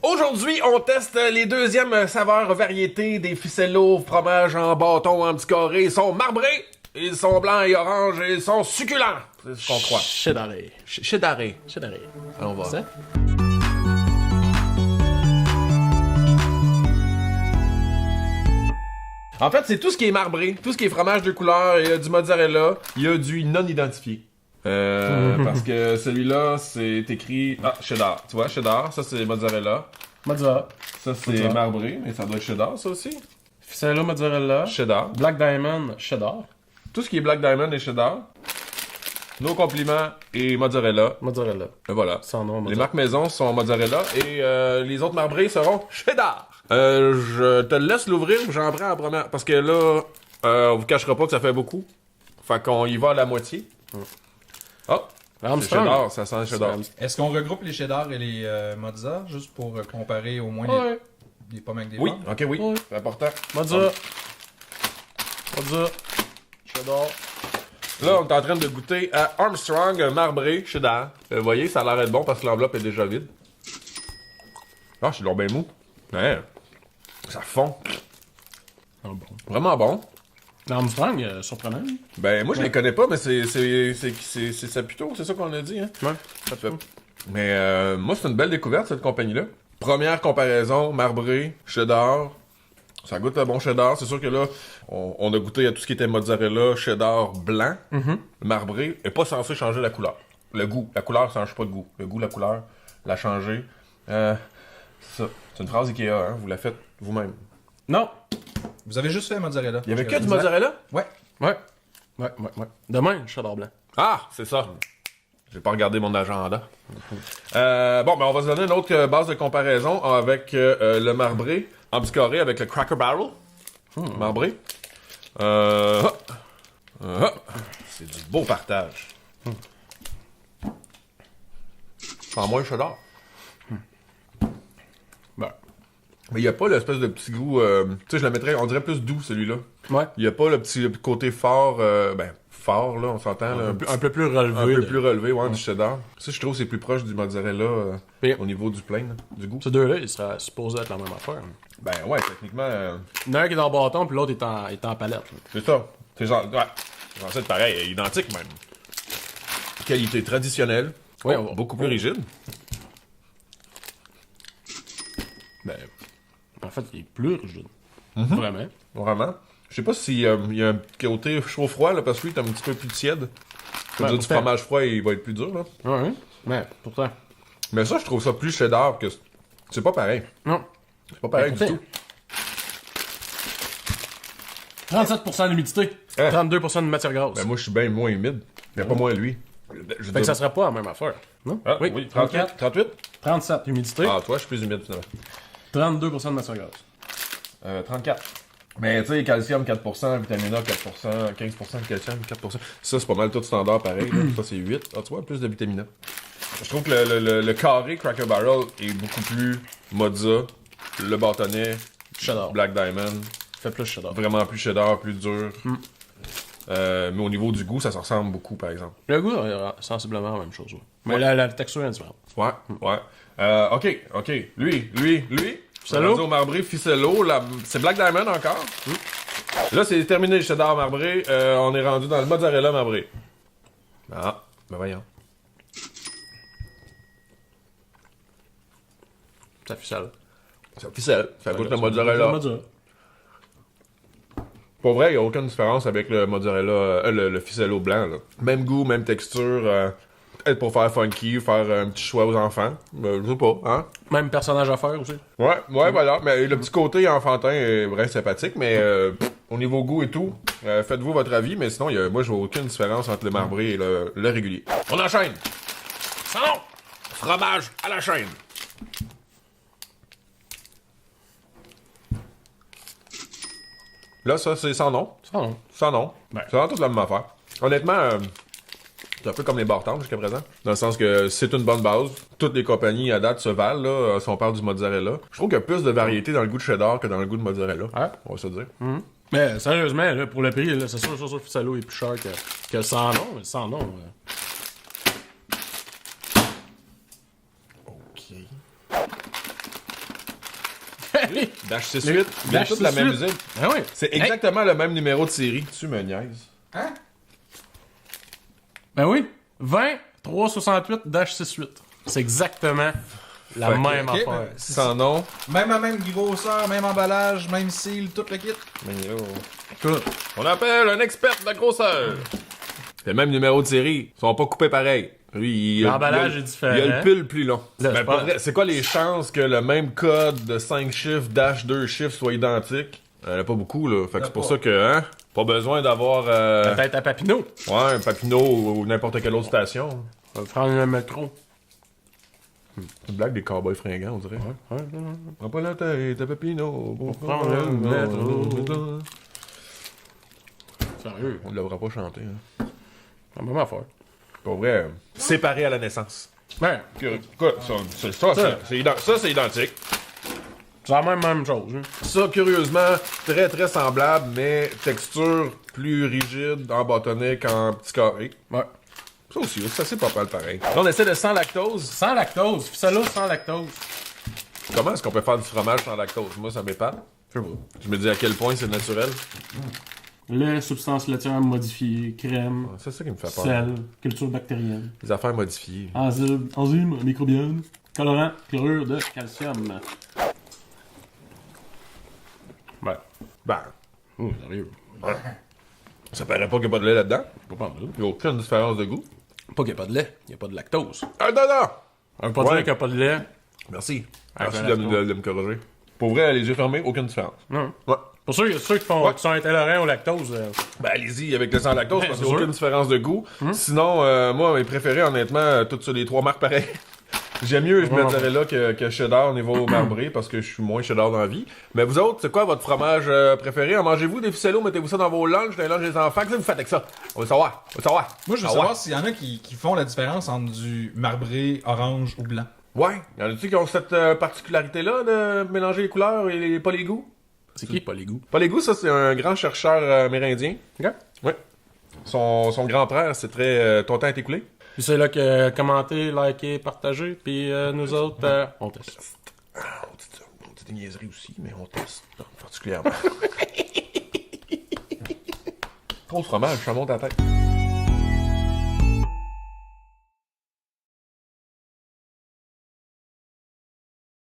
Aujourd'hui, on teste les deuxièmes saveurs variétés des ficellos fromage en bâton en petits carrés. Ils sont marbrés, ils sont blancs et oranges et ils sont succulents. C'est ce qu'on croit. Cheddaré. Cheddaré. Cheddaré. On va. Ça? En fait, c'est tout ce qui est marbré, tout ce qui est fromage de couleur, il y a du mozzarella, il y a du non identifié. Parce que celui-là, c'est écrit... Ah, cheddar. Tu vois, cheddar, ça c'est mozzarella. Mozzarella. Ça c'est Mozzarella. marbré, mais ça doit être cheddar, ça aussi. Ficello mozzarella. Cheddar. Black Diamond cheddar. Tout ce qui est Black Diamond et cheddar. Nos compliments et mozzarella. Mozzarella. Et voilà. Sans nom, Les mozzarella. marques maison sont mozzarella et les autres marbrés seront cheddar. Je te laisse l'ouvrir ou j'en prends la première. Parce que là, on vous cachera pas que ça fait beaucoup. Fait qu'on y va à la moitié. Oh, c'est Armstrong. cheddar, ça sent le cheddar. Est-ce qu'on regroupe les cheddar et les mozza juste pour comparer au moins Ouais. les pommes avec des Oui, pommes? ok, oui, Ouais. c'est important. Mozzarella. Mozzarella. Cheddar. Là, on est en train de goûter à Armstrong marbré cheddar. Vous voyez, ça a l'air d'être bon parce que l'enveloppe est déjà vide. Ah, c'est bien mou. Ouais. Ça fond. Ah bon. Vraiment bon. Armstrong, surprenant. Ben, moi, je les connais pas, mais c'est Saputo, c'est ça qu'on a dit, hein? Ouais. Ça fait. Mais moi, c'est une belle découverte, cette compagnie-là. Première comparaison, marbré, cheddar. Ça goûte le bon cheddar. C'est sûr que là, on a goûté à tout ce qui était mozzarella, cheddar blanc, marbré, et pas censé changer la couleur. Le goût. La couleur change pas de goût. Le goût, la couleur, l'a changé. Ça. C'est une phrase Ikea, hein? Vous la faites vous-même. Non. Vous avez juste fait mozzarella. Il y avait que du mozzarella? Ouais. Ouais. Ouais. Demain, cheddar blanc. Ah, c'est ça. J'ai pas regardé mon agenda. Bon, ben on va se donner une autre base de comparaison avec le marbré en petit carré avec le Cracker Barrel. Marbré. C'est du beau partage. Sans moins cheddar. Ben. Mais il y a pas l'espèce de petit goût... tu sais, je le mettrais, on dirait plus doux, celui-là. Ouais. Il y a pas le petit côté fort... fort, là, on s'entend. Là, Un peu plus relevé. un peu plus relevé, ouais, du cheddar. Ça, je trouve que c'est plus proche du mozzarella Mais- au niveau du plein, là, du goût. Ces deux-là, ils seraient supposés être la même affaire. Ben ouais, techniquement, Il y en a un qui est dans le bâton, puis l'autre est en palette. c'est ça. C'est genre, ouais, c'est censé être pareil, identique même. Qualité traditionnelle, Ouais, beaucoup plus rigide. Ben, en fait, il est plus rigide. Vraiment. Vraiment. Je sais pas s'il y a un côté chaud-froid, là, parce que lui, il est un petit peu plus tiède. Ça veut dire du pourtant. fromage froid, il va être plus dur, là. Ouais. Mais, pourtant. Mais ça, je trouve ça plus cheddar que... C'est pas pareil. Non. C'est pas pareil Ben, du tout. 37% d'humidité. Hein? 32% de matière grasse. Ben moi, je suis bien moins humide. Mais pas moins lui. Je Fait que ça serait pas la même affaire. Non? Ah, oui, 34. 38? 37 humidité. Ah, toi, je suis plus humide, finalement. 32% de matière grasse. 34. Mais tu sais, calcium 4%, vitamine A 4%, 15% de calcium 4%. Ça, c'est pas mal tout standard pareil. Là. Ça, c'est 8. Ah, tu vois, plus de vitamine A. Je trouve que le carré Cracker Barrel est beaucoup plus mozza. Le bâtonnet, Cheddar. Black Diamond, Fait plus cheddar. vraiment plus cheddar, plus dur. Mais au niveau du goût, ça se ressemble beaucoup, par exemple. Le goût est sensiblement la même chose. Ouais. Mais la texture est différente. Ouais, ouais. OK. Lui. Ficello. Au marbré, ficello. C'est Black Diamond encore. Là, c'est terminé le cheddar marbré. On est rendu dans le mozzarella marbré. Ah, ben voyons. Ça ficelle. Ça ficelle. Ça goûte le mozzarella. Pour vrai, il n'y a aucune différence avec le mozzarella, le ficello blanc. Là. Même goût, même texture. Peut-être pour faire funky, faire un petit choix aux enfants. Je sais pas, hein? Même personnage à faire aussi. Ouais, voilà. Mais le petit côté enfantin est vraiment sympathique, mais au niveau goût et tout, faites-vous votre avis, mais sinon, moi, je vois aucune différence entre le marbré et le régulier. On enchaîne! Salon! Fromage à la chaîne! Là, ça, c'est sans nom. Ça, non. Sans nom. Ben. C'est vraiment toute la même affaire. Honnêtement, c'est un peu comme les bartendes jusqu'à présent. Dans le sens que c'est une bonne base. Toutes les compagnies à date se valent, là, si on parle du mozzarella. Je trouve qu'il y a plus de variété dans le goût de cheddar que dans le goût de mozzarella. Ouais. On va se dire. Mais sérieusement, là, pour le prix, là, c'est sûr que le ficello est plus cher que sans nom. Mais sans nom. OK. Dash 6-8. Ils ont Dash tous la même 6-8. usine. Ah oui. C'est exactement le même numéro de série. Tu me niaises. Hein? Ben oui. 20 368 68. C'est exactement la Fait que, même ok, affaire. ben, Sans nom. Même grosseur, même emballage, même seal, tout le kit. Mais yo. Écoute, on appelle un expert de la grosseur. C'est le même numéro de série. Ils sont pas coupés pareil. Lui, L'emballage est différent. Il a le pull plus long. Là, Ben, c'est pas pas- vrai. C'est quoi les chances que le même code de 5 chiffres, dash 2 chiffres soit identique? Il y en a pas beaucoup, là. Fait que c'est pour ça que, hein, pas besoin d'avoir, Peut-être à Papineau. ouais, un Papineau ou n'importe quelle autre station. On va prendre un métro. C'est une blague des cowboys fringants, on dirait. Ouais. Prends pas la tête à Papineau. prend le métro. Sérieux. On ne devra pas chanter, hein. La même affaire. Pour vrai, séparé à la naissance. Ben, Quoi, ça, c'est identique. c'est la même chose. Hein. Ça, curieusement, très très semblable, mais texture plus rigide en bâtonnet qu'en petit carré. Ouais. Ça aussi, ça c'est pas mal pareil. Là, on essaie de sans lactose. Sans lactose. Celle-là, sans lactose. Comment est-ce qu'on peut faire du fromage sans lactose? Moi, ça m'épate. Je sais pas. Je me dis à quel point c'est naturel. Lait, substances laitières modifiées, crème, C'est ça qui me fait peur. sel, culture bactérienne, Les affaires modifiées. enzymes microbiennes, colorant, chlorure de calcium. Ouais. Ben, Oh, sérieux. ça paraît pas qu'il n'y a pas de lait là-dedans. Pas prendre ça. Il n'y a aucune différence de goût. Pas qu'il n'y a pas de lait, il n'y a pas de lactose. Ah, non, non! Ça veut pas Ouais. dire qu'il n'y a pas de lait. Merci. Avec Merci la de, lactose. de me corriger. Pour vrai, les yeux fermés, aucune différence. Non. Ouais. Pour ceux qui sont intolérants au lactose, Ben allez-y avec le sans lactose Ouais, parce c'est qu'il n'y a sûr. aucune différence de goût. Sinon, moi, mes préférés, honnêtement, toutes sur les 3 marques pareilles. J'aime mieux je mozzarella que cheddar au niveau marbré parce que je suis moins cheddar dans la vie. Mais vous autres, c'est quoi votre fromage préféré? En mangez-vous des ficellos? Mettez-vous ça dans vos lunchs, dans les lunchs des enfants? Qu'est-ce que vous faites avec ça? On veut savoir. On veut savoir. Moi, je veux Ah savoir ouais. s'il y en a qui font la différence entre du marbré, orange ou blanc. Ouais. Y en a-tu qui ont cette particularité-là de mélanger les couleurs et pas les goûts? c'est qui pas les goûts? Pas les goûts, ça, c'est un grand chercheur amérindien. Ok. Ouais. Son grand-père, c'est très... ton temps est écoulé? Puis c'est là que commentez, likez, partagez, puis nous autres, on teste. Ah, on dit des niaiseries aussi, mais on teste particulièrement. Trop de fromage, ça monte à la tête.